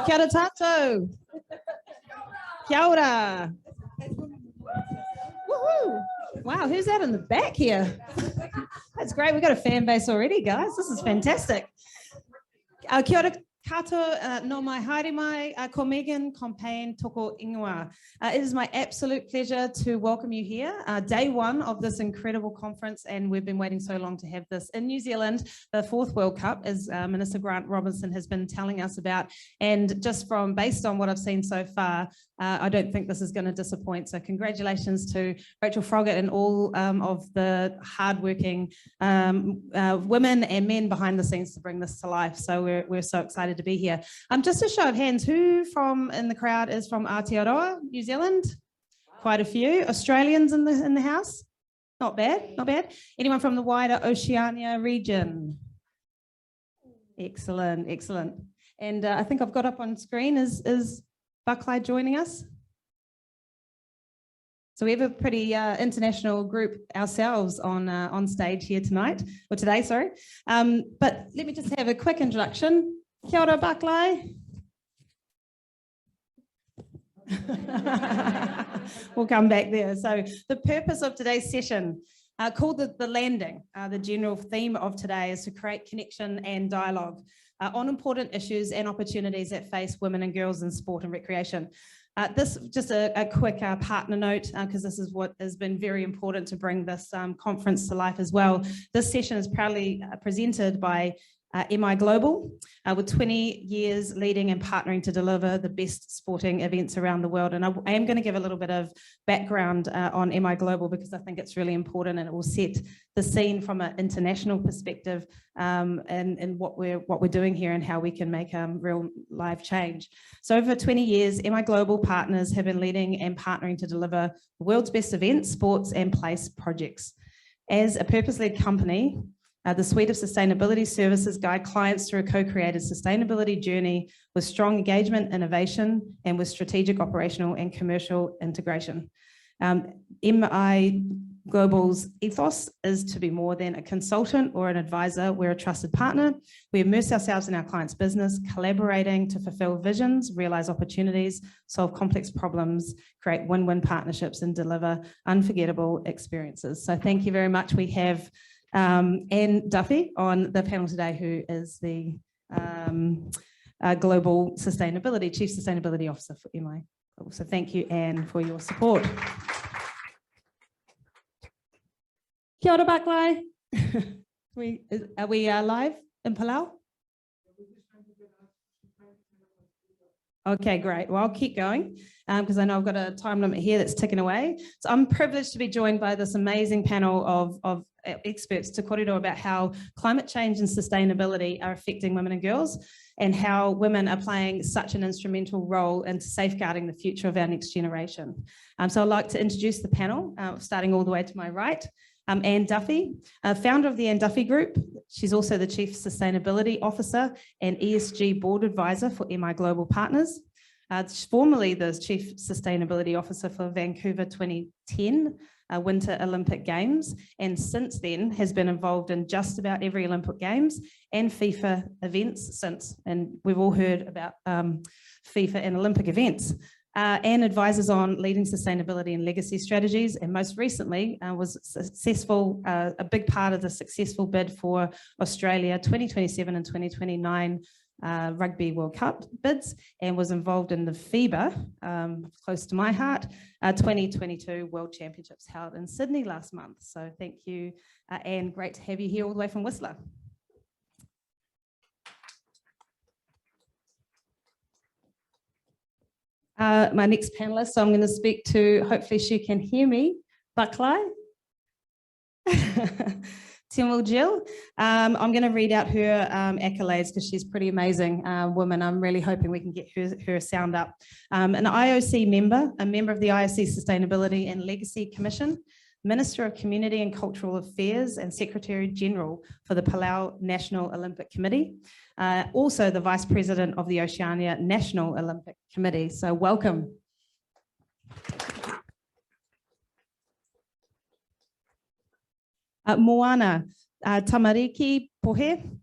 Kia ora tātou. Kia ora. Woohoo. Wow, who's that in the back here? That's great. We've got a fan base already, guys. This is fantastic. Kia ora katoa no mai haere mai, ko Megan, Compain, toko ingoa. It is my absolute pleasure to welcome you here, day one of this incredible conference, and we've been waiting so long to have this in New Zealand, the fourth World Cup, as Minister Grant Robinson has been telling us about, and just based on what I've seen so far, I don't think this is going to disappoint. So congratulations to Rachel Froggatt and all of the hardworking women and men behind the scenes to bring this to life. So we're so excited to be here. Just a show of hands, who in the crowd is from Aotearoa, New Zealand? Quite a few. Australians in the house? Not bad, not bad. Anyone from the wider Oceania region? Excellent, excellent. And I think I've got up on screen is Baklai joining us. So we have a pretty international group ourselves on stage here tonight, or today, sorry. But let me just have a quick introduction. Kia ora, Baklai. We'll come back there. So the purpose of today's session, called the landing, the general theme of today is to create connection and dialogue on important issues and opportunities that face women and girls in sport and recreation. This just a quick partner note, because this is what has been very important to bring this conference to life as well. This session is proudly presented by MI Global, with 20 years leading and partnering to deliver the best sporting events around the world. And I am going to give a little bit of background on MI Global, because I think it's really important, and it will set the scene from an international perspective, and what we're doing here and how we can make real life change. So over 20 years, MI Global partners have been leading and partnering to deliver the world's best events, sports and place projects. As a purpose-led company, the suite of sustainability services guide clients through a co-created sustainability journey with strong engagement, innovation, and with strategic operational and commercial integration. MI Global's ethos is to be more than a consultant or an advisor. We're a trusted partner. We immerse ourselves in our clients' business, collaborating to fulfill visions, realize opportunities, solve complex problems, create win-win partnerships, and deliver unforgettable experiences. So thank you very much. We have and Duffy on the panel today, who is the Global Sustainability, Chief Sustainability Officer for MI. So thank you, Anne, for your support. Kia ora, Baklai. Are we live in Palau? Okay, great. Well, I'll keep going because I know I've got a time limit here that's ticking away. So I'm privileged to be joined by this amazing panel of experts to kōrero about how climate change and sustainability are affecting women and girls, and how women are playing such an instrumental role in safeguarding the future of our next generation. So I'd like to introduce the panel, starting all the way to my right. Anne Duffy, founder of the Anne Duffy Group. She's also the Chief Sustainability Officer and ESG Board Advisor for MI Global Partners. She's formerly the Chief Sustainability Officer for Vancouver 2010 Winter Olympic Games, and since then has been involved in just about every Olympic Games and FIFA events since. And we've all heard about FIFA and Olympic events. Anne advises on leading sustainability and legacy strategies, and most recently was successful, a big part of the successful bid for Australia 2027 and 2029 Rugby World Cup bids, and was involved in the FIBA, close to my heart, 2022 World Championships held in Sydney last month. So thank you, Anne. Great to have you here all the way from Whistler. My next panelist, so I'm going to speak to, hopefully she can hear me, Baklai. Temengil. I'm going to read out her accolades because she's a pretty amazing woman. I'm really hoping we can get her sound up. An IOC member, a member of the IOC Sustainability and Legacy Commission, Minister of Community and Cultural Affairs and Secretary General for the Palau National Olympic Committee, also the Vice President of the Oceania National Olympic Committee. So welcome. Moana Tamariki-Pohe,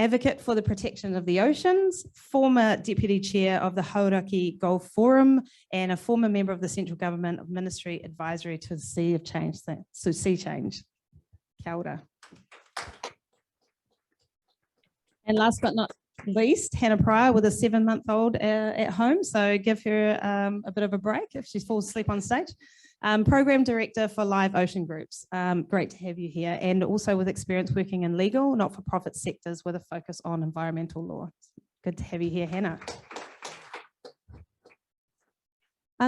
advocate for the protection of the oceans, former deputy chair of the Hauraki Gulf Forum, and a former member of the Central Government of Ministry Advisory to the Sea of Change, so Sea Change. Kia ora. And last but not least, Hannah Pryor with a 7-month-old at home, so give her a bit of a break if she falls asleep on stage. Program Director for Live Ocean Groups. Great to have you here, and also with experience working in legal, not-for-profit sectors with a focus on environmental law. Good to have you here, Hannah.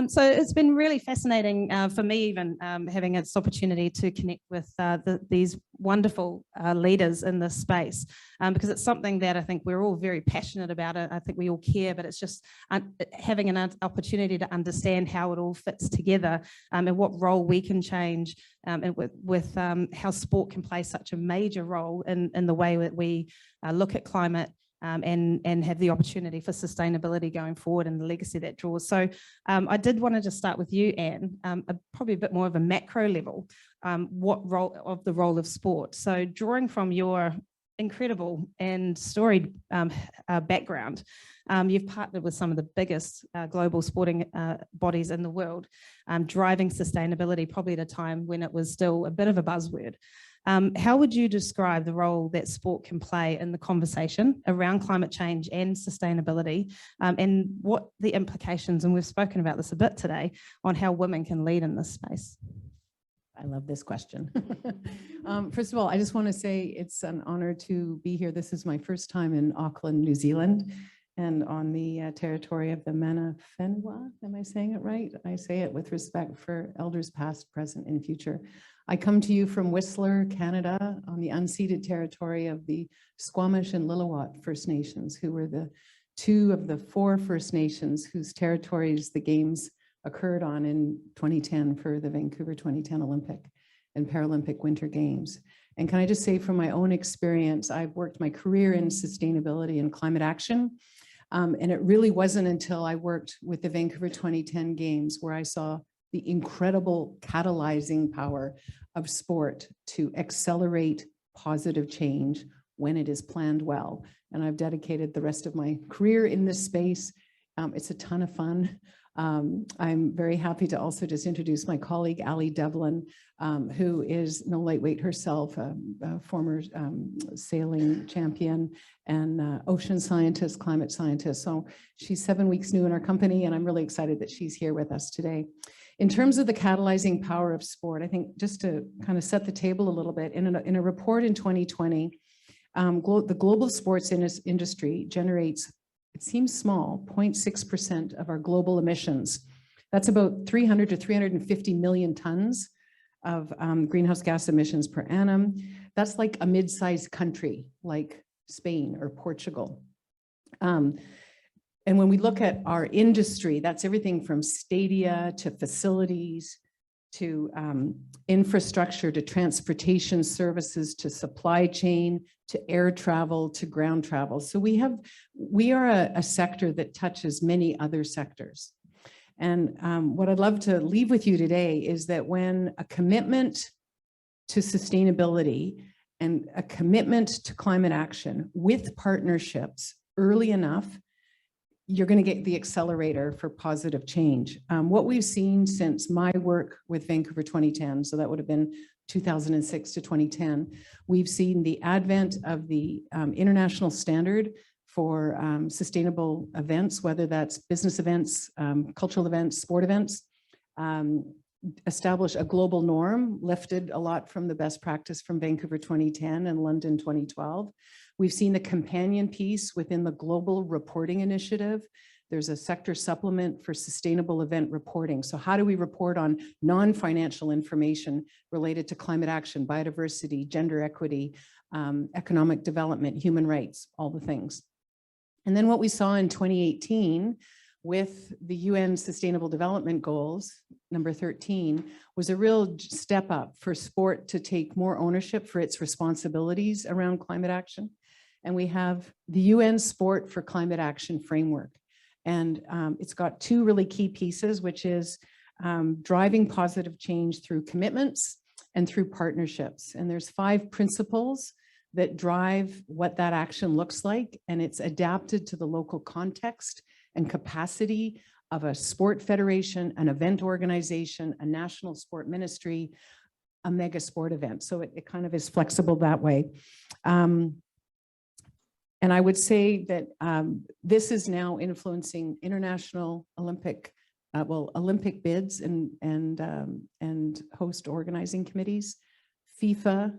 So it's been really fascinating for me even having this opportunity to connect with these wonderful leaders in this space, because it's something that I think we're all very passionate about. It. I think we all care, but it's just having an opportunity to understand how it all fits together and what role we can change, and with how sport can play such a major role in the way that we look at climate. And have the opportunity for sustainability going forward and the legacy that draws. So I did want to just start with you, Anne, probably a bit more of a macro level, what the role of sport. So drawing from your incredible and storied background, you've partnered with some of the biggest global sporting bodies in the world, driving sustainability probably at a time when it was still a bit of a buzzword. How would you describe the role that sport can play in the conversation around climate change and sustainability, and what the implications, and we've spoken about this a bit today, on how women can lead in this space? I love this question. First of all, I just want to say it's an honor to be here. This is my first time in Auckland, New Zealand, and on the territory of the Mana Whenua. Am I saying it right? I say it with respect for elders past, present, and future. I come to you from Whistler, Canada, on the unceded territory of the Squamish and Lillooet First Nations, who were the 2 of the 4 First Nations whose territories the Games occurred on in 2010 for the Vancouver 2010 Olympic and Paralympic Winter Games. And can I just say from my own experience, I've worked my career in sustainability and climate action. And it really wasn't until I worked with the Vancouver 2010 Games where I saw the incredible catalyzing power of sport to accelerate positive change when it is planned well. And I've dedicated the rest of my career in this space. It's a ton of fun. I'm very happy to also just introduce my colleague, Ali Devlin, who is no lightweight herself, a former sailing champion and ocean scientist, climate scientist. So she's 7 weeks new in our company, and I'm really excited that she's here with us today. In terms of the catalyzing power of sport, I think just to kind of set the table a little bit, in a report in 2020, the global sports industry generates, it seems small, 0.6% of our global emissions. That's about 300 to 350 million tons of greenhouse gas emissions per annum. That's like a mid-sized country like Spain or Portugal. And when we look at our industry, that's everything from stadia to facilities to infrastructure to transportation services to supply chain to air travel to ground travel. So we are a sector that touches many other sectors. And what I'd love to leave with you today is that when a commitment to sustainability and a commitment to climate action with partnerships early enough, you're going to get the accelerator for positive change. What we've seen since my work with Vancouver 2010, so that would have been 2006 to 2010, we've seen the advent of the international standard for sustainable events, whether that's business events, cultural events, sport events, establish a global norm, lifted a lot from the best practice from Vancouver 2010 and London 2012. We've seen the companion piece within the Global Reporting Initiative. There's a sector supplement for sustainable event reporting. So how do we report on non-financial information related to climate action, biodiversity, gender equity, economic development, human rights, all the things. And then what we saw in 2018 with the UN Sustainable Development Goals, number 13, was a real step up for sport to take more ownership for its responsibilities around climate action. And we have the UN Sport for Climate Action framework. And it's got 2 really key pieces, which is driving positive change through commitments and through partnerships. And there's 5 principles that drive what that action looks like, and it's adapted to the local context and capacity of a sport federation, an event organization, a national sport ministry, a mega sport event. So it kind of is flexible that way. And I would say that this is now influencing international Olympic bids and host organizing committees, FIFA,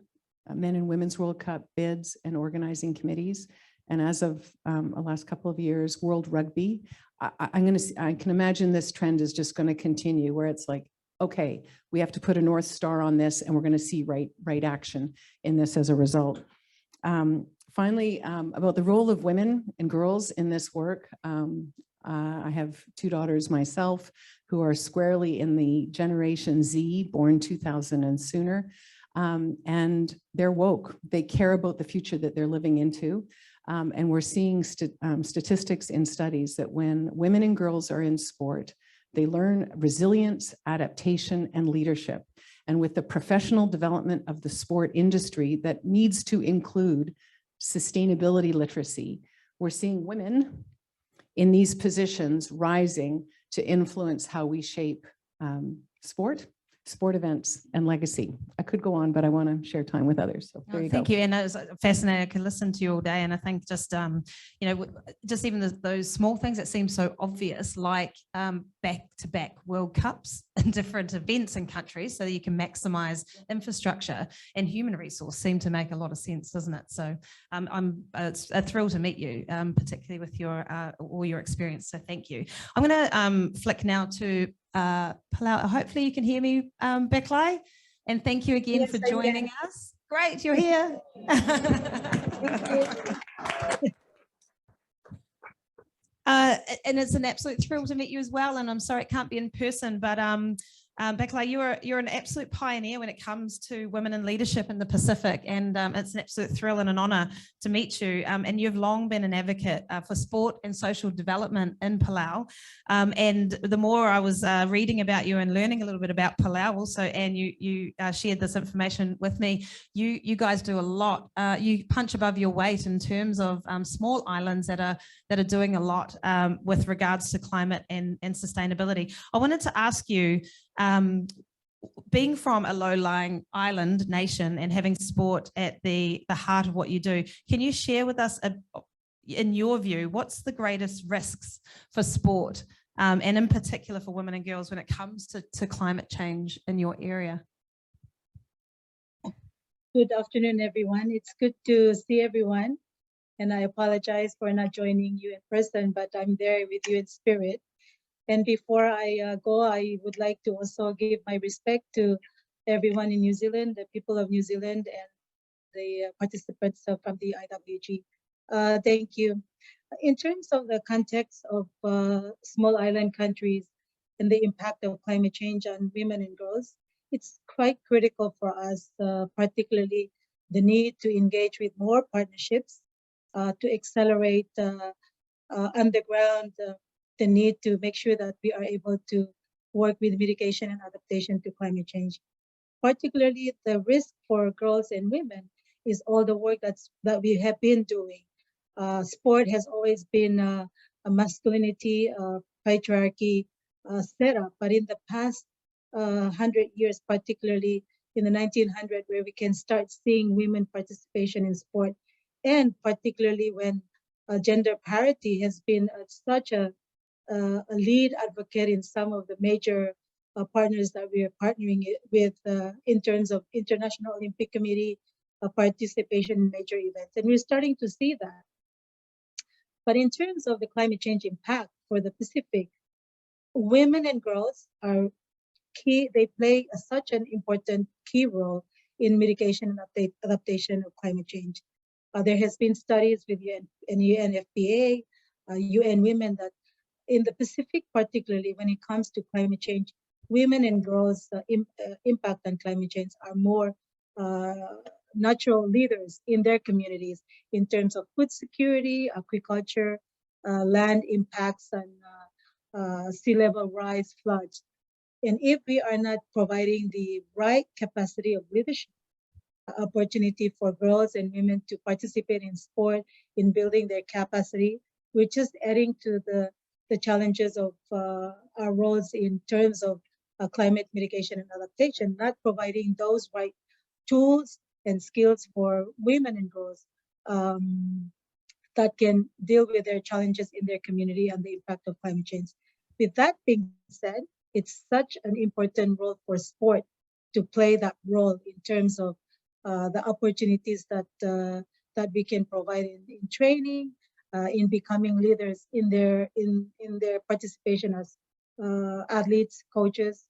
Men and Women's World Cup bids and organizing committees. And as of the last couple of years, World Rugby. I can imagine this trend is just going to continue, where it's like, okay, we have to put a North Star on this, and we're going to see right action in this as a result. Finally, about the role of women and girls in this work. I have 2 daughters myself who are squarely in the Generation Z, born 2000 and sooner. And they're woke. They care about the future that they're living into. And we're seeing statistics in studies that when women and girls are in sport, they learn resilience, adaptation, and leadership. And with the professional development of the sport industry that needs to include sustainability literacy, we're seeing women in these positions rising to influence how we shape sport events, and legacy. I could go on, but I want to share time with others. So there you go. Thank you. And it was fascinating. I could listen to you all day. And I think just, just even those small things that seem so obvious, like back-to-back World Cups in different events and countries, so that you can maximize infrastructure and human resource, seem to make a lot of sense, doesn't it? So it's a thrill to meet you, particularly with all your experience. So thank you. I'm going to flick now to Palau. Hopefully you can hear me, Baklai, and thank you again for joining us. Great, you're here. And it's an absolute thrill to meet you as well. And I'm sorry it can't be in person, but Baklai, you're an absolute pioneer when it comes to women in leadership in the Pacific, and it's an absolute thrill and an honour to meet you. And you've long been an advocate for sport and social development in Palau. And the more I was reading about you and learning a little bit about Palau also, and you shared this information with me, you guys do a lot. You punch above your weight in terms of small islands that are doing a lot with regards to climate and sustainability. I wanted to ask you, being from a low-lying island nation and having sport at the heart of what you do, can you share with us, in your view, what's the greatest risks for sport, and in particular for women and girls when it comes to climate change in your area? Good afternoon, everyone. It's good to see everyone. And I apologize for not joining you in person, but I'm there with you in spirit. And before I go, I would like to also give my respect to everyone in New Zealand, the people of New Zealand, and the participants from the IWG. Thank you. In terms of the context of small island countries and the impact of climate change on women and girls, it's quite critical for us, particularly the need to engage with more partnerships to accelerate on the ground the need to make sure that we are able to work with mitigation and adaptation to climate change. Particularly the risk for girls and women is all the work that we have been doing. Sport has always been a masculinity, patriarchy setup, but in the past 100 years, particularly in the 1900s, where we can start seeing women participation in sport, and particularly when gender parity has been such a lead advocate in some of the major partners that we are partnering with in terms of International Olympic Committee participation in major events. And we're starting to see that. But in terms of the climate change impact for the Pacific, women and girls are key. They play such an important key role in mitigation and adaptation of climate change. There has been studies with UNFPA, UN Women, that in the Pacific, particularly when it comes to climate change, women and girls' impact on climate change are more natural leaders in their communities in terms of food security, agriculture, land impacts, and sea level rise, floods. And if we are not providing the right capacity of leadership opportunity for girls and women to participate in sport, in building their capacity. We're just adding to the challenges of our roles in terms of climate mitigation and adaptation, not providing those right tools and skills for women and girls that can deal with their challenges in their community and the impact of climate change. With that being said, it's such an important role for sport to play that role in terms of the opportunities that we can provide in training, in becoming leaders in their participation as athletes, coaches,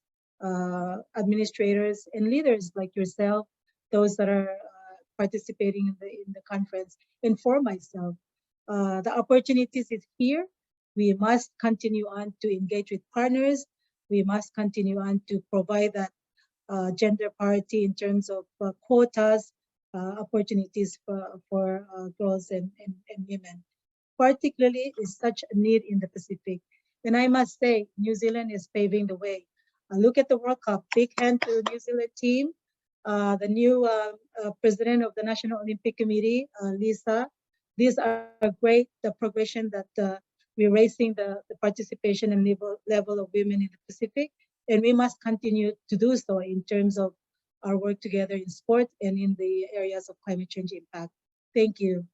administrators, and leaders like yourself, those that are participating in the conference, and for myself. The opportunities is here. We must continue on to engage with partners. We must continue on to provide that gender parity in terms of quotas, opportunities for girls and women. Particularly is such a need in the Pacific. And I must say, New Zealand is paving the way. Look at the World Cup, big hand to the New Zealand team. The new president of the National Olympic Committee, Lisa. These are great, the progression that we're raising the participation and level of women in the Pacific. And we must continue to do so in terms of our work together in sport and in the areas of climate change impact. Thank you.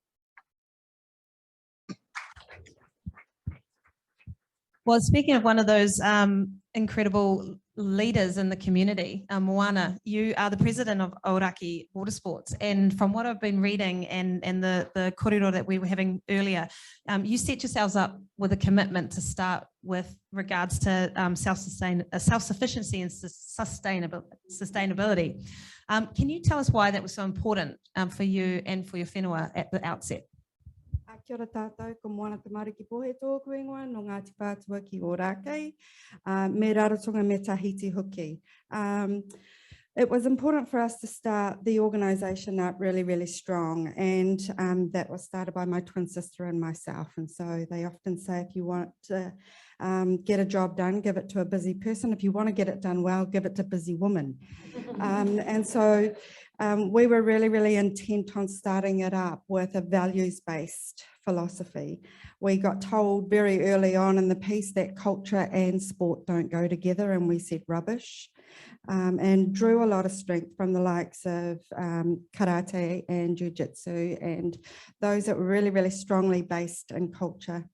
Well, speaking of one of those incredible leaders in the community, Moana, you are the president of Aoraki Water Sports. And from what I've been reading and the kōrero that we were having earlier, you set yourselves up with a commitment to start with regards to self-sufficiency and sustainability. Can you tell us why that was so important for you and for your whenua at the outset? Kia ora tātou, ko Moana Tamariki-Pohe tōku ingoa, no Ngāti Pātua ki Ōrākei, me Rarotonga me Tahiti hoki. It was important for us to start the organisation up really, really strong, and that was started by my twin sister and myself. And so they often say, if you want to get a job done, give it to a busy person. If you want to get it done well, give it to busy women. And so we were really, really intent on starting it up with a values-based philosophy. We got told very early on in the piece that culture and sport don't go together, and we said rubbish, and drew a lot of strength from the likes of karate and jiu-jitsu and those that were really, really strongly based in culture.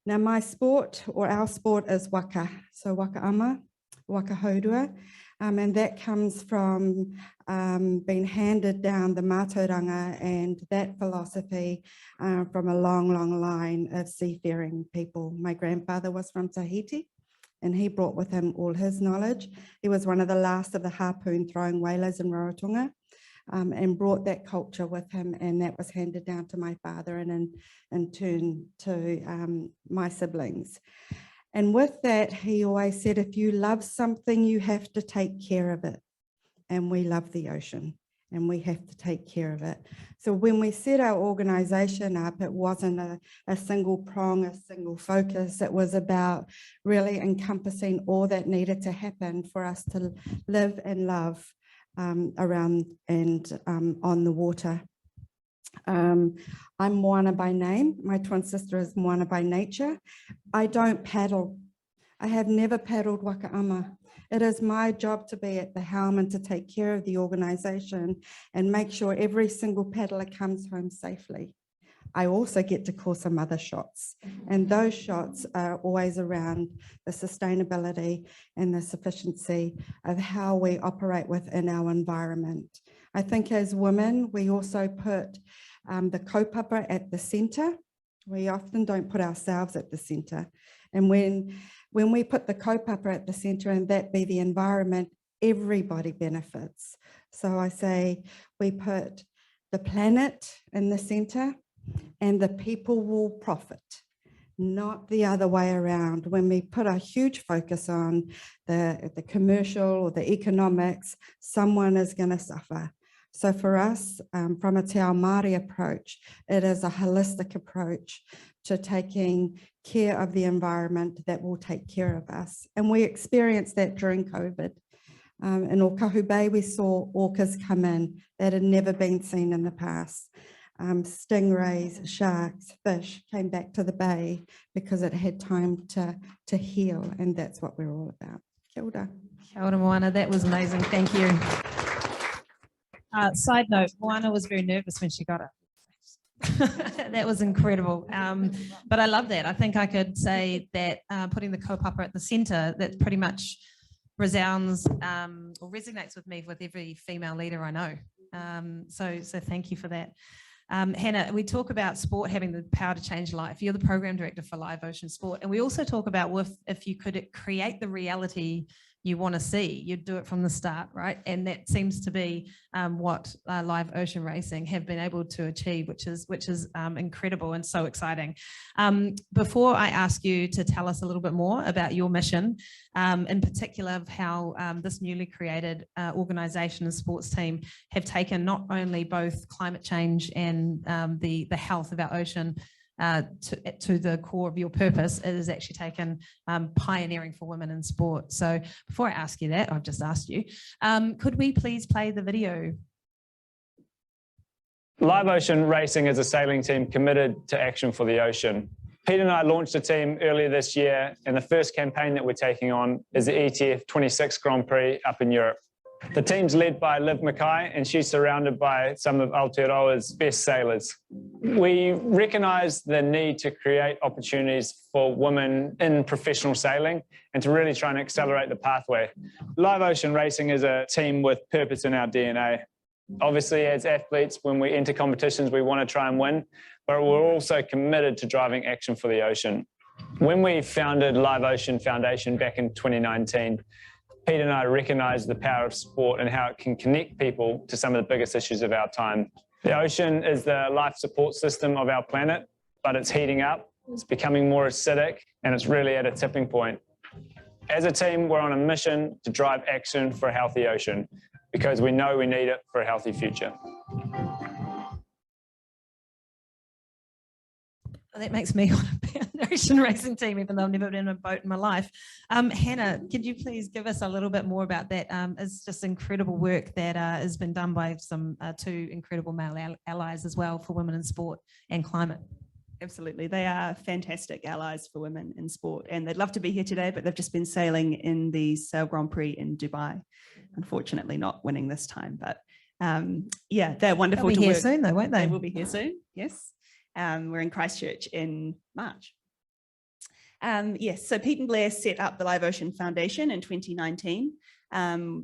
Now, my sport, or our sport, is waka, so waka ama, waka haurua. And that comes from being handed down the mātauranga and that philosophy from a long, long line of seafaring people. My grandfather was from Tahiti, and he brought with him all his knowledge. He was one of the last of the harpoon throwing whalers in Rarotonga, and brought that culture with him, and that was handed down to my father and in turn to my siblings. And with that, he always said, if you love something, you have to take care of it. And we love the ocean, and we have to take care of it. So when we set our organisation up, it wasn't a single prong, a single focus. It was about really encompassing all that needed to happen for us to live and love around and on the water. I'm Moana by name. My twin sister is Moana by nature. I don't paddle. I have never paddled waka ama. It is my job to be at the helm and to take care of the organisation and make sure every single paddler comes home safely. I also get to call some other shots, and those shots are always around the sustainability and the sufficiency of how we operate within our environment. I think as women, we also put the kaupapa at the centre. We often don't put ourselves at the centre. And when we put the kaupapa at the centre and that be the environment, everybody benefits. So I say we put the planet in the centre and the people will profit, not the other way around. When we put a huge focus on the commercial or the economics, someone is going to suffer. So for us, from a Te Ao Māori approach, it is a holistic approach to taking care of the environment that will take care of us. And we experienced that during COVID. In Okahu Bay, we saw orcas come in that had never been seen in the past. Stingrays, sharks, fish came back to the bay because it had time to heal, and that's what we're all about. Kia ora. Kia ora, Moana. That was amazing. Thank you. Side note, Moana was very nervous when she got it. That was incredible. But I love that. I think I could say that putting the kaupapa at the centre, that pretty much resounds or resonates with me with every female leader I know. So thank you for that. Hannah, we talk about sport having the power to change life. You're the program director for Live Ocean Sport. And we also talk about if you could create the reality you want to see, you'd do it from the start, right? And that seems to be what Live Ocean Racing have been able to achieve, which is incredible and so exciting. Before I ask you to tell us a little bit more about your mission, in particular of how this newly created organisation and sports team have taken not only both climate change and the health of our ocean to the core of your purpose, it has actually taken pioneering for women in sport. So before I ask you that, I've just asked you, could we please play the video? Live Ocean Racing is a sailing team committed to action for the ocean. Pete and I launched a team earlier this year, and the first campaign that we're taking on is the ETF 26 Grand Prix up in Europe. The team's led by Liv Mackay, and she's surrounded by some of Aotearoa's best sailors. We recognise the need to create opportunities for women in professional sailing and to really try and accelerate the pathway. Live Ocean Racing is a team with purpose in our DNA. Obviously, as athletes, when we enter competitions, we want to try and win, but we're also committed to driving action for the ocean. When we founded Live Ocean Foundation back in 2019, Pete and I recognised the power of sport and how it can connect people to some of the biggest issues of our time. The ocean is the life support system of our planet, but it's heating up, it's becoming more acidic, and it's really at a tipping point. As a team, we're on a mission to drive action for a healthy ocean because we know we need it for a healthy future. That makes me on a ocean racing team, even though I've never been in a boat in my life. Hannah, could you please give us a little bit more about that? It's just incredible work that has been done by some two incredible male allies as well for women in sport and climate. Absolutely. They are fantastic allies for women in sport, and they'd love to be here today, but they've just been sailing in the Sail Grand Prix in Dubai. Unfortunately, not winning this time, but yeah, they're wonderful They'll to be here work. soon though, won't they? They will be here soon, yes. We're in Christchurch in March. Yes, so Pete and Blair set up the Live Ocean Foundation in 2019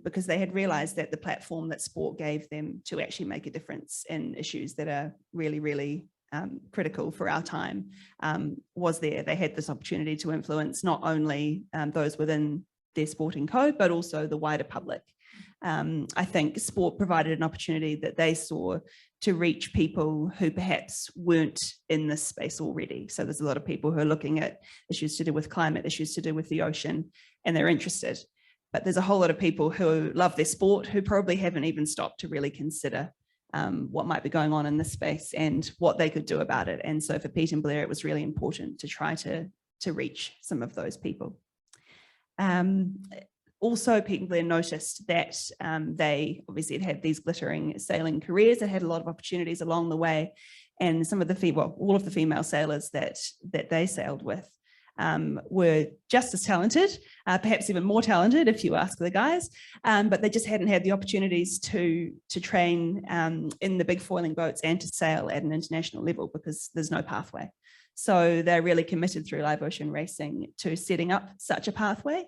because they had realised that the platform that sport gave them to actually make a difference in issues that are really, really critical for our time was there. They had this opportunity to influence not only those within their sporting code, but also the wider public. I think sport provided an opportunity that they saw to reach people who perhaps weren't in this space already. So there's a lot of people who are looking at issues to do with climate, issues to do with the ocean, and they're interested. But there's a whole lot of people who love their sport who probably haven't even stopped to really consider what might be going on in this space and what they could do about it. And so for Pete and Blair, it was really important to try to reach some of those people. Also, Pete and Blair noticed that they obviously had these glittering sailing careers that had a lot of opportunities along the way. And some of the, all of the female sailors that they sailed with were just as talented, perhaps even more talented if you ask the guys, but they just hadn't had the opportunities to train in the big foiling boats and to sail at an international level because there's no pathway. So they're really committed through Live Ocean Racing to setting up such a pathway.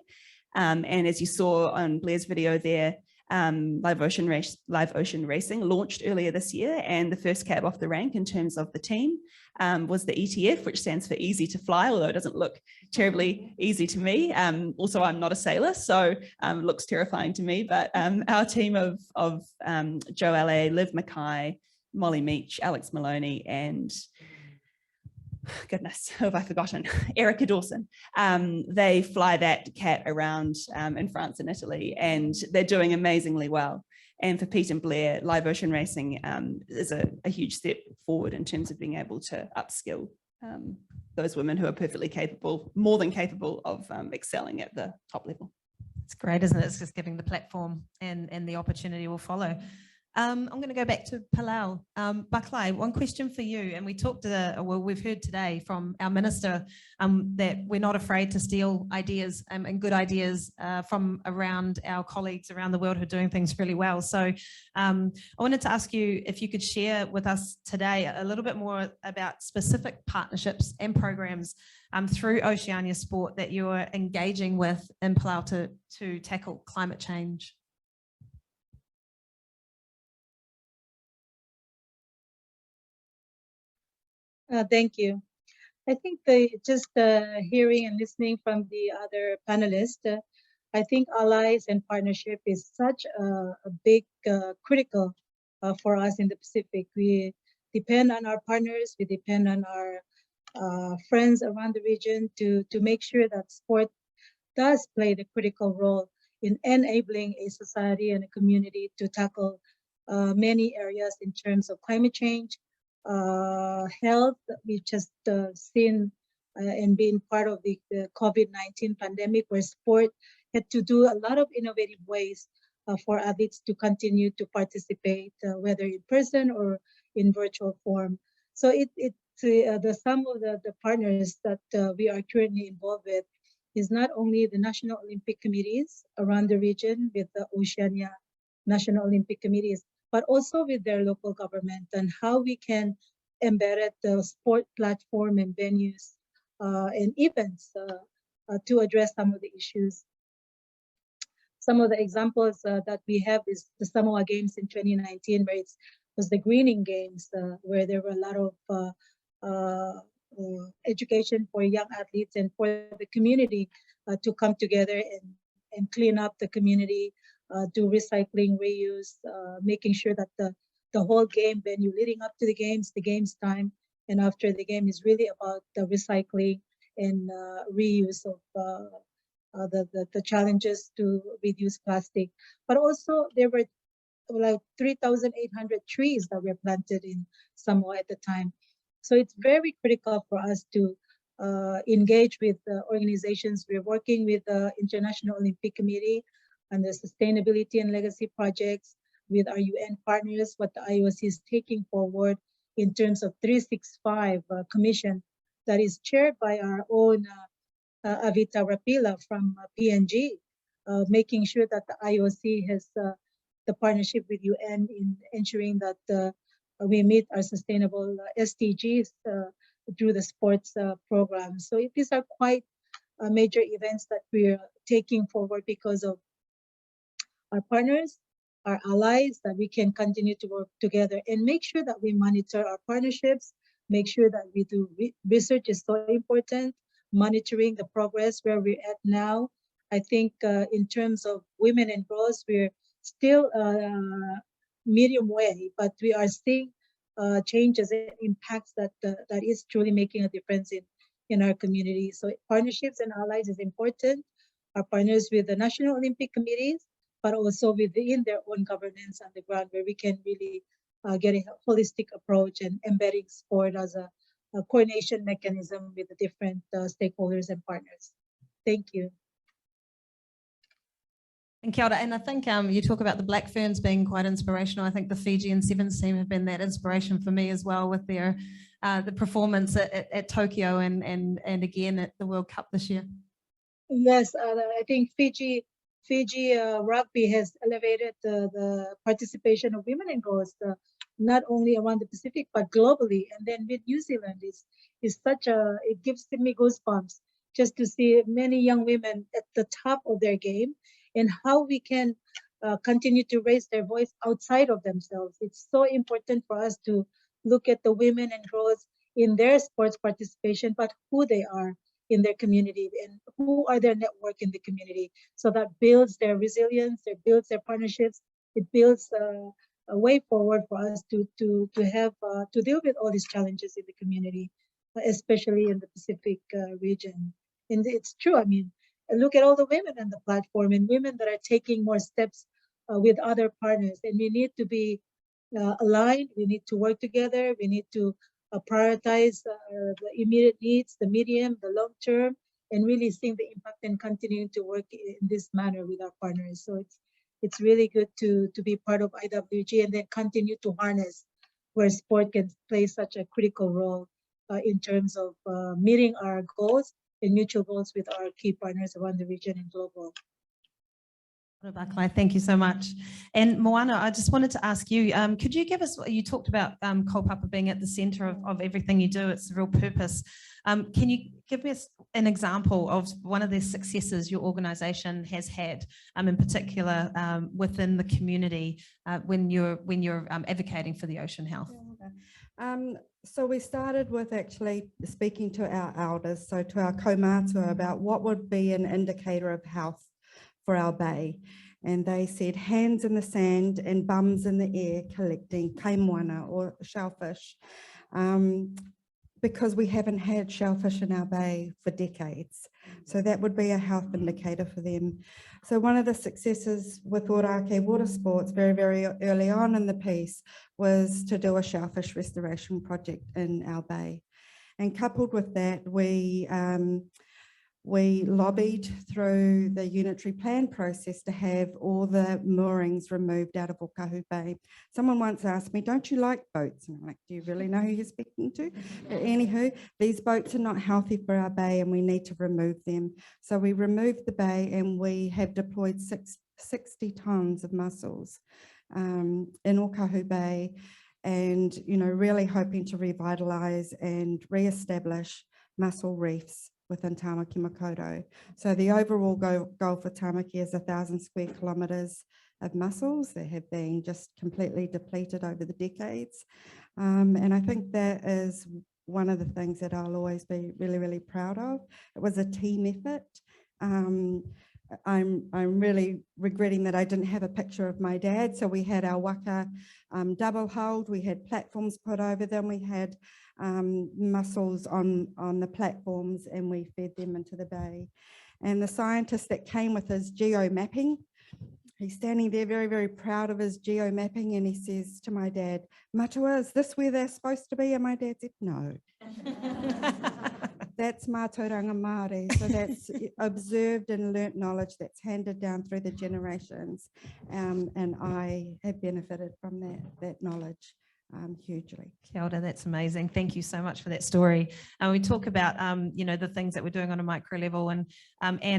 And as you saw on Blair's video there, Live Ocean Racing launched earlier this year, and the first cab off the rank in terms of the team was the ETF, which stands for Easy to Fly, although it doesn't look terribly easy to me. Also, I'm not a sailor, so it looks terrifying to me, but our team of Joe LA, Liv Mackay, Molly Meach, Alex Maloney, and goodness, who have I forgotten? Erica Dawson. They fly that cat around in France and Italy, and they're doing amazingly well. And for Pete and Blair, Live Ocean Racing is a huge step forward in terms of being able to upskill those women who are perfectly capable, more than capable of excelling at the top level. It's great, isn't it? It's just giving the platform and the opportunity will follow. I'm going to go back to Palau. Baklai, one question for you. And we talked, well, we've heard today from our minister that we're not afraid to steal ideas and good ideas from around our colleagues around the world who are doing things really well. So I wanted to ask you if you could share with us today a little bit more about specific partnerships and programs through Oceania Sport that you're engaging with in Palau to tackle climate change. Thank you. I think just hearing and listening from the other panelists, I think allies and partnership is such a big critical for us in the Pacific. We depend on our partners, we depend on our friends around the region to make sure that sport does play the critical role in enabling a society and a community to tackle many areas in terms of climate change, health. We've just seen and been part of the COVID-19 pandemic, where sport had to do a lot of innovative ways for athletes to continue to participate, whether in person or in virtual form. So some of the partners that we are currently involved with is not only the National Olympic Committees around the region with the Oceania National Olympic Committees, but also with their local government and how we can embed the sport platform and venues and events to address some of the issues. Some of the examples that we have is the Samoa Games in 2019, where it was the greening games, where there were a lot of education for young athletes and for the community to come together and clean up the community, do recycling, reuse, making sure that the whole game venue leading up to the games time, and after the game is really about the recycling and reuse of the challenges to reduce plastic. But also there were like 3,800 trees that were planted in Samoa at the time. So it's very critical for us to engage with organizations. We're working with the International Olympic Committee and the Sustainability and Legacy projects with our UN partners, what the IOC is taking forward in terms of 365 Commission that is chaired by our own Avita Rapila from PNG, making sure that the IOC has the partnership with UN in ensuring that we meet our sustainable SDGs through the sports program. So these are quite major events that we're taking forward because of our partners, our allies, that we can continue to work together and make sure that we monitor our partnerships, make sure that we do research is so important, monitoring the progress where we're at now. I think in terms of women and girls, we're still medium way, but we are seeing changes and impacts that is truly making a difference in our community. So partnerships and allies is important. Our partners with the National Olympic Committees, but also within their own governance on the ground, where we can really get a holistic approach and embedding sport as a coordination mechanism with the different stakeholders and partners. Thank you. And kia ora. And I think you talk about the Black Ferns being quite inspirational. I think the Fijian Sevens team have been that inspiration for me as well with their the performance at Tokyo and again at the World Cup this year. Yes, I think Fiji rugby has elevated the participation of women and girls, not only around the Pacific, but globally. And then with New Zealand is such it gives me goosebumps just to see many young women at the top of their game and how we can continue to raise their voice outside of themselves. It's so important for us to look at the women and girls in their sports participation, but who they are in their community and who are their network in the community. So that builds their resilience, it builds their partnerships, it builds a way forward for us to have to deal with all these challenges in the community, especially in the Pacific region. And it's true, I mean, look at all the women on the platform and women that are taking more steps with other partners. And we need to be aligned, we need to work together, we need to prioritize the immediate needs, the medium, the long term, and really seeing the impact and continuing to work in this manner with our partners. So it's really good to be part of IWG and then continue to harness where sport can play such a critical role in terms of meeting our goals and mutual goals with our key partners around the region and global. Baklai, thank you so much. And Moana, I just wanted to ask you, could you give us, you talked about kaupapa being at the centre of everything you do, it's the real purpose. Can you give us an example of one of the successes your organisation has had, in particular within the community when you're advocating for the ocean health? So we started with actually speaking to our elders, so to our kaumātua, about what would be an indicator of health for our bay. And they said hands in the sand and bums in the air collecting kaimoana or shellfish, because we haven't had shellfish in our bay for decades. So that would be a health indicator for them. So one of the successes with Ōrākei Water Sports very, very early on in the piece was to do a shellfish restoration project in our bay. And coupled with that, we lobbied through the unitary plan process to have all the moorings removed out of Ōkahu Bay. Someone once asked me, don't you like boats? And I'm like, do you really know who you're speaking to? But anywho, these boats are not healthy for our bay and we need to remove them. So we removed the bay and we have deployed 60 tonnes of mussels in Ōkahu Bay, and really hoping to revitalise and re-establish mussel reefs within Tamaki Makaurau. So the overall goal for Tamaki is 1,000 square kilometres of mussels that have been just completely depleted over the decades. And I think that is one of the things that I'll always be really, really proud of. It was a team effort. I'm really regretting that I didn't have a picture of my dad. So we had our waka double hulled, we had platforms put over them, we had mussels on the platforms, and we fed them into the bay. And the scientist that came with his geo mapping, he's standing there very, very proud of his geo mapping, and he says to my dad, "Matua, is this where they're supposed to be?" And my dad said, "No." That's mātauranga Māori, so that's observed and learnt knowledge that's handed down through the generations, and I have benefited from that knowledge hugely. Kia ora, that's amazing. Thank you so much for that story. We talk about the things that we're doing on a micro level, and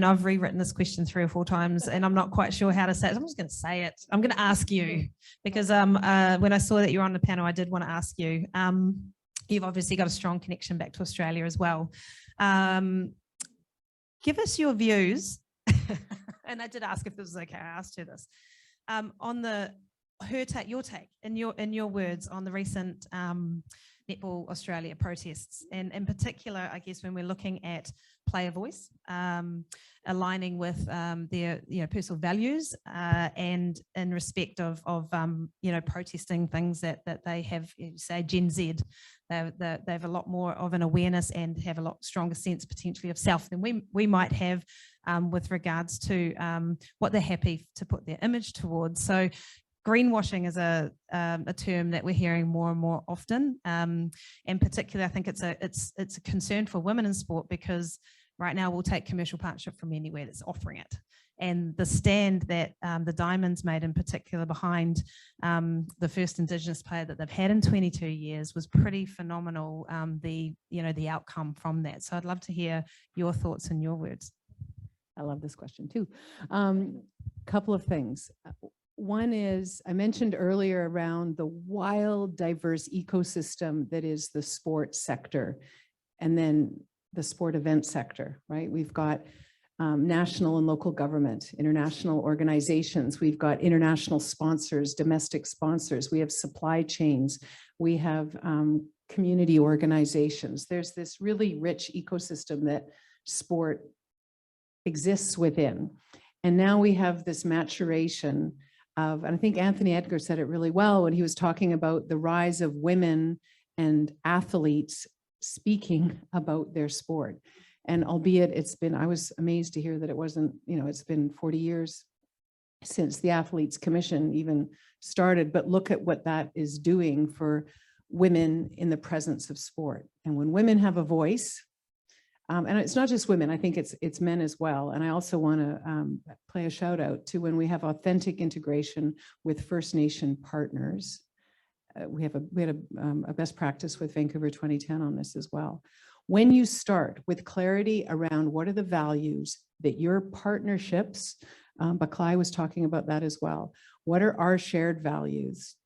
I've rewritten this question 3 or 4 times, and I'm not quite sure how to say it. I'm just going to say it. I'm going to ask you, because when I saw that you're on the panel, I did want to ask you. You've obviously got a strong connection back to Australia as well. Give us your views, and I did ask if this was okay, I asked her this, on your take, in your words, on the recent Netball Australia protests, and in particular, I guess, when we're looking at player voice, aligning with their personal values, and in respect of protesting things that they have, say Gen Z, they have a lot more of an awareness and have a lot stronger sense potentially of self than we might have with regards to what they're happy to put their image towards. So greenwashing is a term that we're hearing more and more often, and particularly I think it's a concern for women in sport, because right now we'll take commercial partnership from anywhere that's offering it. And the stand that the Diamonds made in particular behind the first Indigenous player that they've had in 22 years was pretty phenomenal, the outcome from that. So I'd love to hear your thoughts and your words. I love this question too. Couple of things. One is, I mentioned earlier around the wild, diverse ecosystem that is the sports sector, and then the sport event sector, right? We've got national and local government, international organizations, we've got international sponsors, domestic sponsors, we have supply chains, we have community organizations. There's this really rich ecosystem that sport exists within. And now we have this maturation of, and I think Anthony Edgar said it really well when he was talking about the rise of women and athletes speaking about their sport. And albeit I was amazed to hear that it wasn't, it's been 40 years since the Athletes Commission even started, but look at what that is doing for women in the presence of sport. And when women have a voice, And it's not just women, I think it's men as well. And I also want to play a shout out to when we have authentic integration with First Nation partners. We had a best practice with Vancouver 2010 on this as well. When you start with clarity around what are the values that your partnerships, Baklai was talking about that as well. What are our shared values?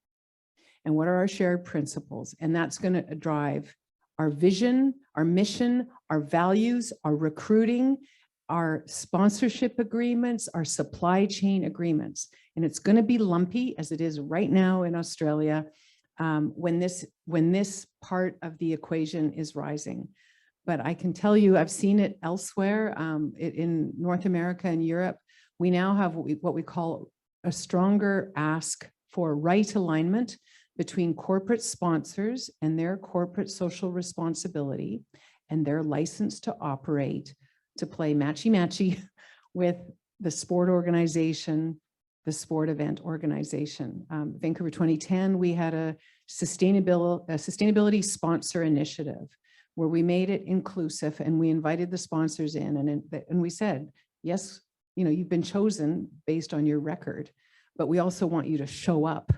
And what are our shared principles? And that's going to drive our vision, our mission, our values, our recruiting, our sponsorship agreements, our supply chain agreements. And it's going to be lumpy, as it is right now in Australia, when this part of the equation is rising. But I can tell you, I've seen it elsewhere in North America and Europe. We now have what we call a stronger ask for right alignment between corporate sponsors and their corporate social responsibility and their license to operate, to play matchy-matchy with the sport organization, the sport event organization. Vancouver 2010, we had a sustainability sponsor initiative where we made it inclusive and we invited the sponsors in and we said, yes, you've been chosen based on your record, but we also want you to show up.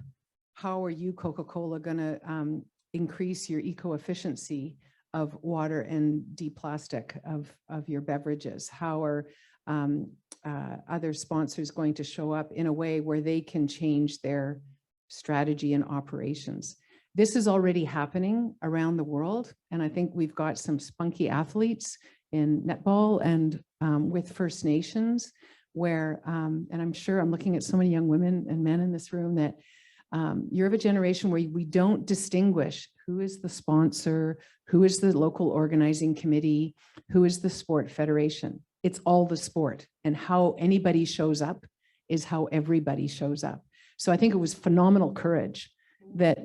How are you, Coca-Cola, going to increase your eco-efficiency of water and de-plastic of your beverages? How are other sponsors going to show up in a way where they can change their strategy and operations? This is already happening around the world. And I think we've got some spunky athletes in netball and with First Nations where, and I'm sure I'm looking at so many young women and men in this room that you're of a generation where we don't distinguish who is the sponsor, who is the local organizing committee, who is the sport federation. It's all the sport, and how anybody shows up is how everybody shows up. So I think it was phenomenal courage that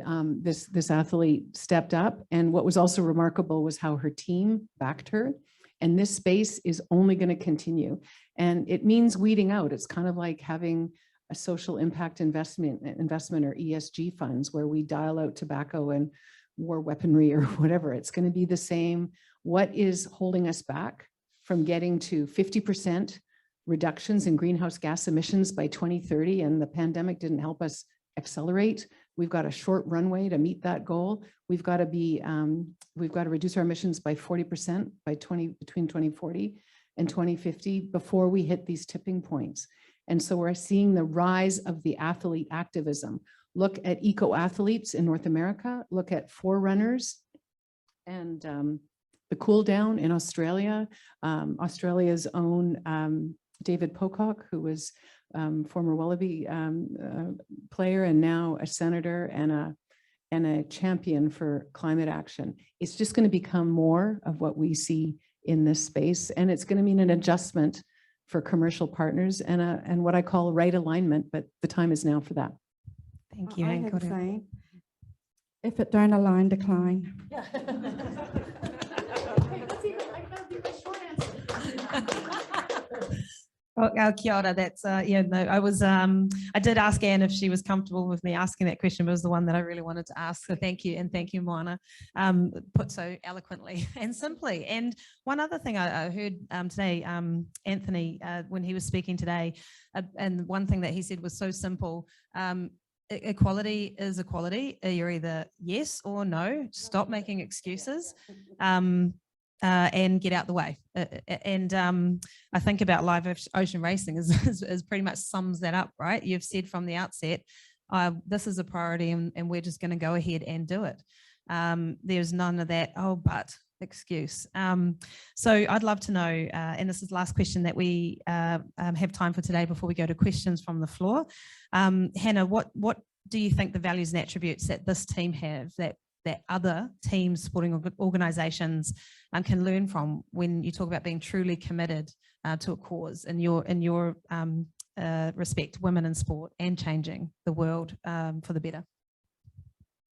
this athlete stepped up. And what was also remarkable was how her team backed her. And this space is only going to continue. And it means weeding out. It's kind of like having a social impact investment or ESG funds where we dial out tobacco and war weaponry or whatever. It's going to be the same. What is holding us back from getting to 50% reductions in greenhouse gas emissions by 2030? And the pandemic didn't help us accelerate. We've got a short runway to meet that goal. We've got to reduce our emissions by 40% between 2040 and 2050 before we hit these tipping points. And so we're seeing the rise of the athlete activism. Look at eco-athletes in North America, look at forerunners and the cool down in Australia, Australia's own David Pocock, who was former Wallaby player and now a senator and a champion for climate action. It's just going to become more of what we see in this space. And it's going to mean an adjustment for commercial partners and what I call right alignment, but the time is now for that. Thank you. I have a saying, if it don't align, decline. Oh, kia ora. That's I did ask Anne if she was comfortable with me asking that question, but it was the one that I really wanted to ask. So thank you, and thank you, Moana, put so eloquently and simply. And one other thing I heard today, Anthony, when he was speaking today, and one thing that he said was so simple. Equality is equality. You're either yes or no. Stop making excuses. And get out the way. And I think about live ocean racing is pretty much sums that up, right? You've said from the outset, this is a priority and we're just going to go ahead and do it. There's none of that, oh, but excuse. So I'd love to know, and this is the last question that we have time for today before we go to questions from the floor. Hannah, what do you think the values and attributes that this team have that other teams, sporting organisations can learn from when you talk about being truly committed to a cause in your respect, women in sport and changing the world for the better?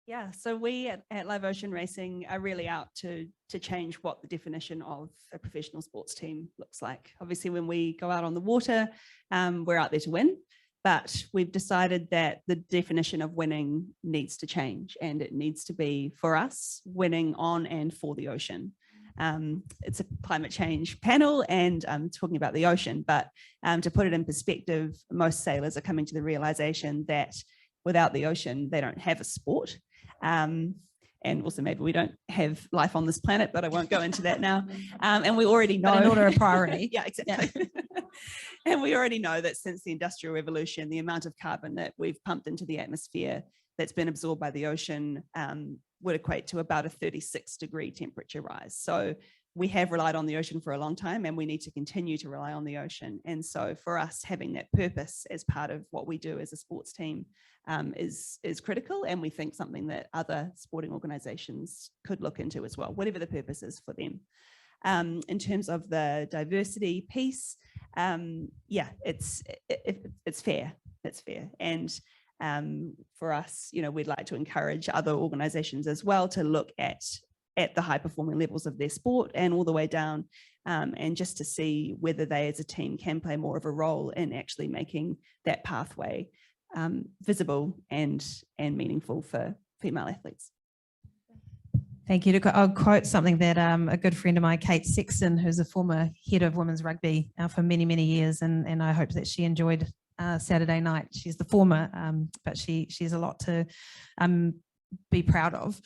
Yeah, so we at Live Ocean Racing are really out to change what the definition of a professional sports team looks like. Obviously, when we go out on the water, we're out there to win. But we've decided that the definition of winning needs to change, and it needs to be, for us, winning on and for the ocean. it's a climate change panel and talking about the ocean, but to put it in perspective, most sailors are coming to the realization that without the ocean, they don't have a sport. And also maybe we don't have life on this planet, but I won't go into that now. And we already know. But in order of priority. Yeah, exactly. And we already know that since the Industrial Revolution, the amount of carbon that we've pumped into the atmosphere that's been absorbed by the ocean would equate to about a 36-degree temperature rise. So we have relied on the ocean for a long time, and we need to continue to rely on the ocean. And so for us, having that purpose as part of what we do as a sports team is critical, and we think something that other sporting organizations could look into as well, whatever the purpose is for them. In terms of the diversity piece, yeah, it's fair. It's fair. And for us, you know, we'd like to encourage other organizations as well to look at the high performing levels of their sport and all the way down, and just to see whether they as a team can play more of a role in actually making that pathway visible and meaningful for female athletes. Thank you. I'll quote something that a good friend of mine, Kate Sexton, who's a former head of women's rugby for many, many years, and I hope that she enjoyed Saturday night. She's the former, but she's a lot to be proud of.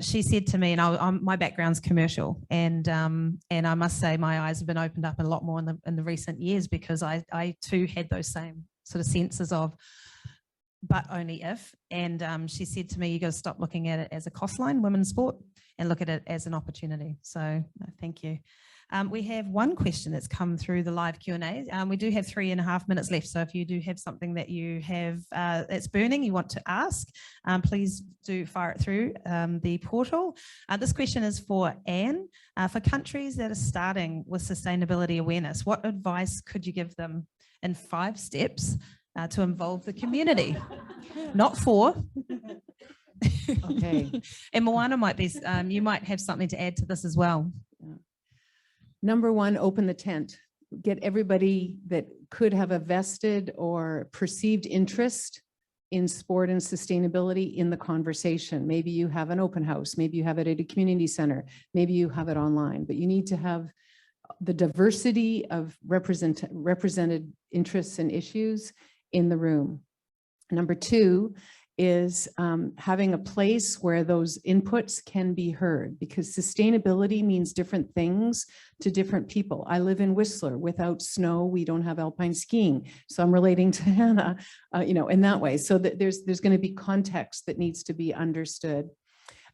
She said to me, and my background's commercial, and I must say my eyes have been opened up a lot more in the recent years, because I too had those same sort of senses of, but only if. And she said to me, you got to stop looking at it as a cost line, women's sport, and look at it as an opportunity. So thank you. We have one question that's come through the live Q&A. We do have 3.5 minutes left. So if you do have something that you have that's burning, you want to ask, please do fire it through the portal. This question is for Anne. For countries that are starting with sustainability awareness, what advice could you give them in 5 steps to involve the community? Not 4. Okay. And Moana might be, you might have something to add to this as well. Number 1, open the tent. Get everybody that could have a vested or perceived interest in sport and sustainability in the conversation. Maybe you have an open house, maybe you have it at a community center, maybe you have it online, but you need to have the diversity of represented interests and issues in the room. Number 2 is having a place where those inputs can be heard, because sustainability means different things to different people. I live in Whistler. Without snow, we don't have alpine skiing. So I'm relating to Hannah, you know, in that way. So that there's going to be context that needs to be understood.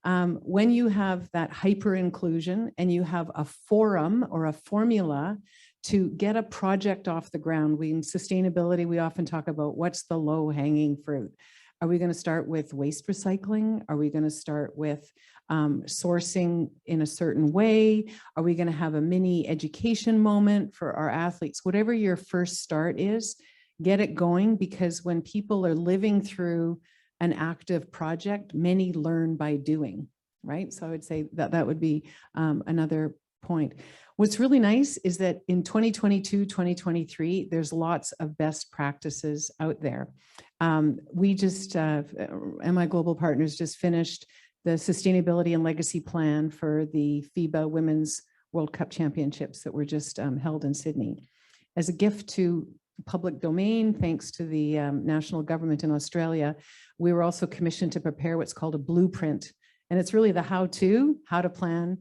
When you have that hyper inclusion and you have a forum or a formula to get a project off the ground, in sustainability, we often talk about what's the low hanging fruit. Are we going to start with waste recycling? Are we going to start with sourcing in a certain way? Are we going to have a mini education moment for our athletes? Whatever your first start is, get it going, because when people are living through an active project, many learn by doing, right? So I would say that that would be another point. What's really nice is that in 2022, 2023, there's lots of best practices out there. We just, MI Global Partners just finished the Sustainability and Legacy Plan for the FIBA Women's World Cup Championships that were just held in Sydney. As a gift to public domain, thanks to the national government in Australia, we were also commissioned to prepare what's called a blueprint. And it's really the how to plan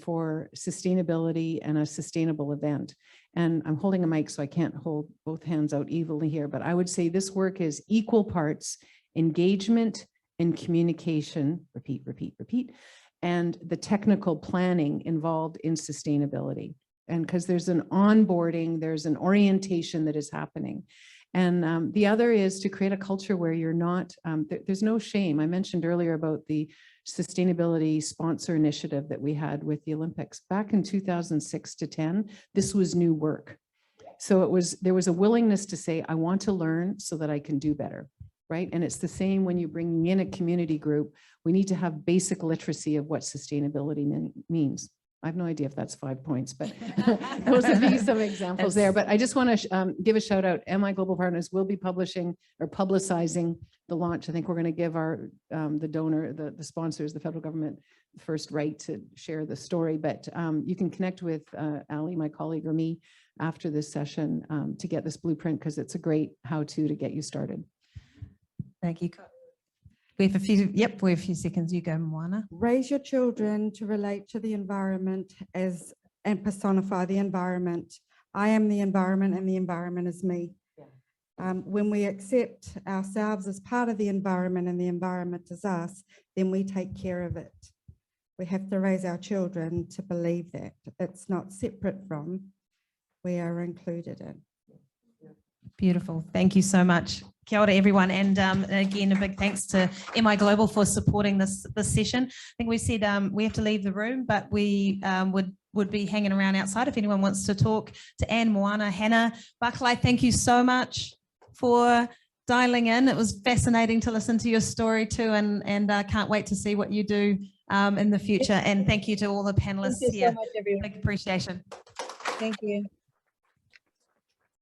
for sustainability and a sustainable event. And I'm holding a mic, so I can't hold both hands out evenly here, but I would say this work is equal parts engagement and communication, repeat, repeat, repeat, and the technical planning involved in sustainability. And because there's an onboarding, there's an orientation that is happening. And the other is to create a culture where you're not, there's no shame. I mentioned earlier about the sustainability sponsor initiative that we had with the Olympics. Back in 2006 to 10, this was new work. So there was a willingness to say, I want to learn so that I can do better, right? And it's the same when you're bringing in a community group. We need to have basic literacy of what sustainability means. I have no idea if that's 5 points, but those would be some examples there. But I just want to give a shout out. MI Global Partners will be publishing or publicizing the launch. I think we're going to give our the donor, the sponsors, the federal government, first right to share the story, but you can connect with Ali, my colleague, or me after this session to get this blueprint, because it's a great how-to to get you started. Thank you. We have a few, yep, we have a few seconds. You go, Moana. Raise your children to relate to the environment and personify the environment. I am the environment and the environment is me. When we accept ourselves as part of the environment and the environment is us, then we take care of it. We have to raise our children to believe that it's not separate from, we are included in. Beautiful. Thank you so much. Kia ora, everyone. And again, a big thanks to MI Global for supporting this session. I think we said we have to leave the room, but we would be hanging around outside if anyone wants to talk to Anne, Moana, Hannah. Baklai, thank you so much for dialing in. It was fascinating to listen to your story too, and I can't wait to see what you do in the future. And thank you to all the panelists Thank you here. so much, everyone. Big appreciation. Thank you.